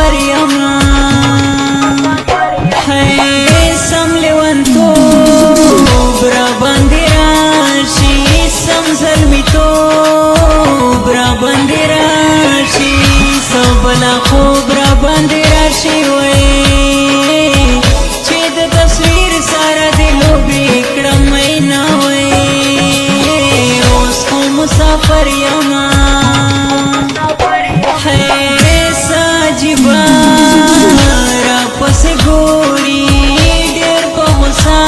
مسافر یما سم لیونتوب را باندې راشي سم زلمیتوب را باندې راشي سبلا خوب را باندې راشي وای چې د تصویر سره د لوبې کړم مینا وای اوس خو مسافر یما ساجبا را پسې ګوري ډېر په غوسه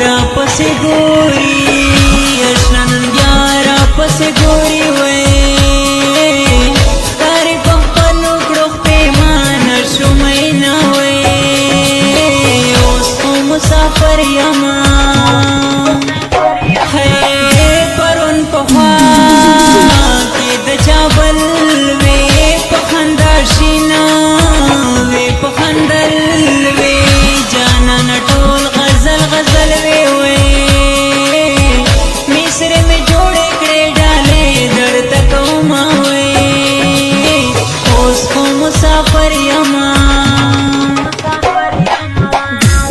را پسې ګوري اشنا نن بیا را پسې ګوري وای ښکاري په خپلو کړو پیمانه شو مینا وای اوس خو مسافر یما پرون پخوا کې د چابل مسافر یما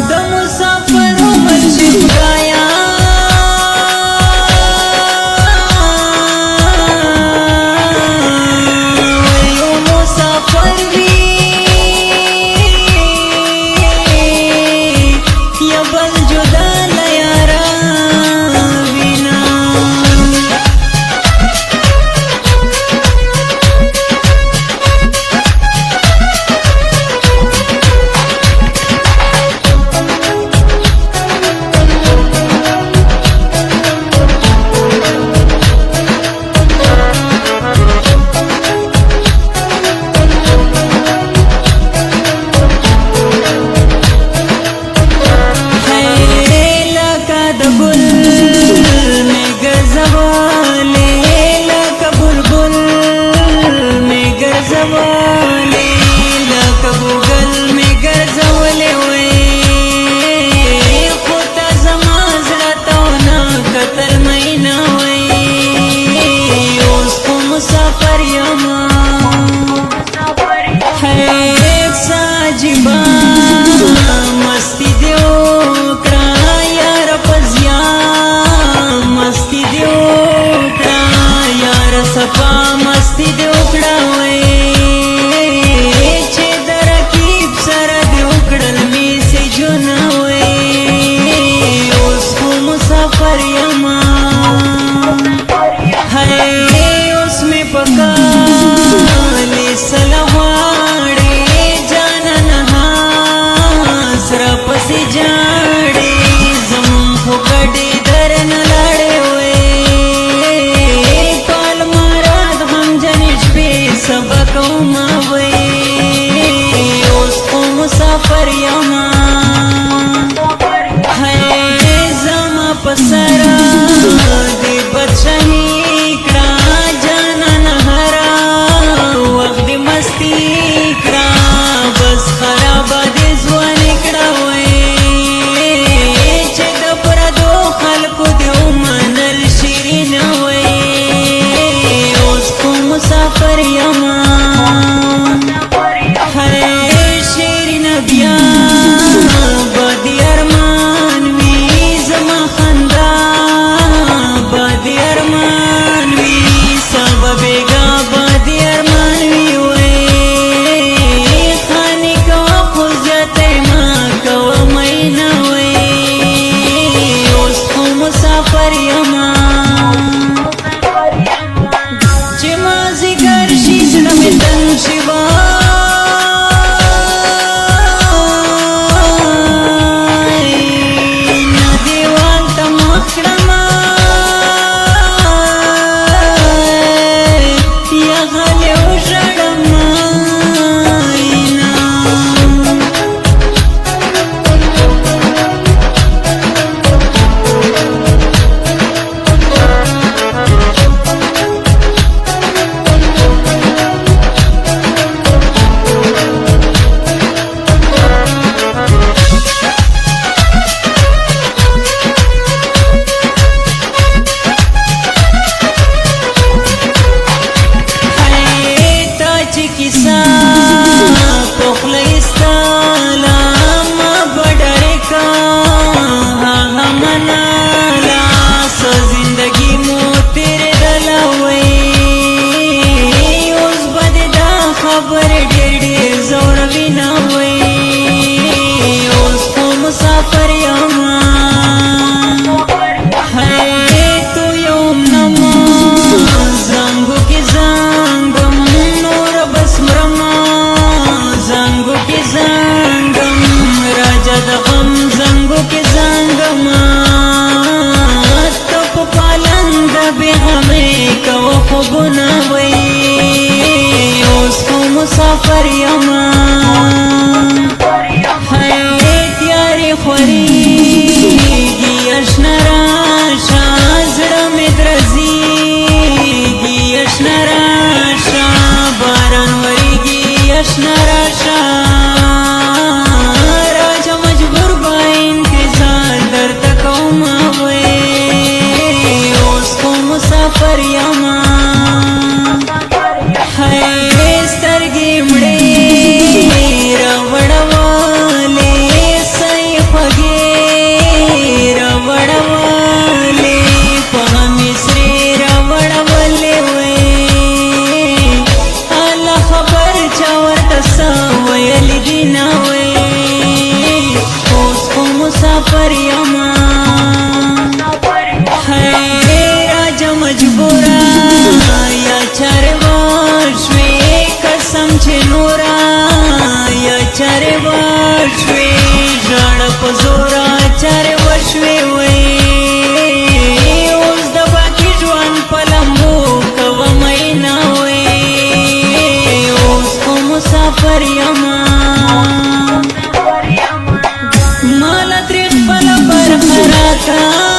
د مسافر عمر چې خدایا یو مسافر وي یا بل جدا له یاره وینا مستی دیو کړه یار پزیا مستی دیو کړه یار صفا مستی دیو کړه وای چې درکیب سره دیو کړل می سي جون وای اوس خو مسافر یما اوس می پکا له سلامړې پسی جاڑی زمون خو گڑی درن لڑے ہوئے پال مراد ہم جنش پی سبکو ماوئے اوس خو مسافر یما زما پسرا دی بچنی کڑا جانا نہرا وقت دی مستی کڑا بس خرابا دی زوانی کڑا مسافر یما شیرین بیا بادی ارمان وی زما خندا بادی ارمان وی سبب بیگا بادی ارمان وی وی خانی کو خوزت ما کو مینا وی اوس خو مسافر یما शिवा नदीवाल तमखरमा या गले उजड़मा خبر ډېر ډېر زوروي نه وای اوس خو مسافر یما هی تو یوم نما زنګو کې زنګم نور بس مرما زنګو کې زنګم راجا د غم زنګو کې زنګم تپ پالنګ به غمې کو خوبونه وای اوس خو مسافر یما هی تیارې خورېږي اشنا راشه زړه مې درځېږي اشنا راشه باران ورېږي اشنا راشه راجا مجبور به انتظار درته کومه وای اوس خو مسافر یما هی سترګې مړې راوړولې سۍ خوږې راوړولې په غمې سرې راوړولې وای الله خبر چا ورته څه ویلي دي نه وای اوس خو مسافر یما هی راجا مجبوره یا چارې وشوې قسم چې نورا یا چارې وشوې ژړه په زوره چارې وشوې وای اوس د باقي ژوند په لمبو کوه مینا وای اوس خو مسافر یما ماله ترې خپله برخه راکړه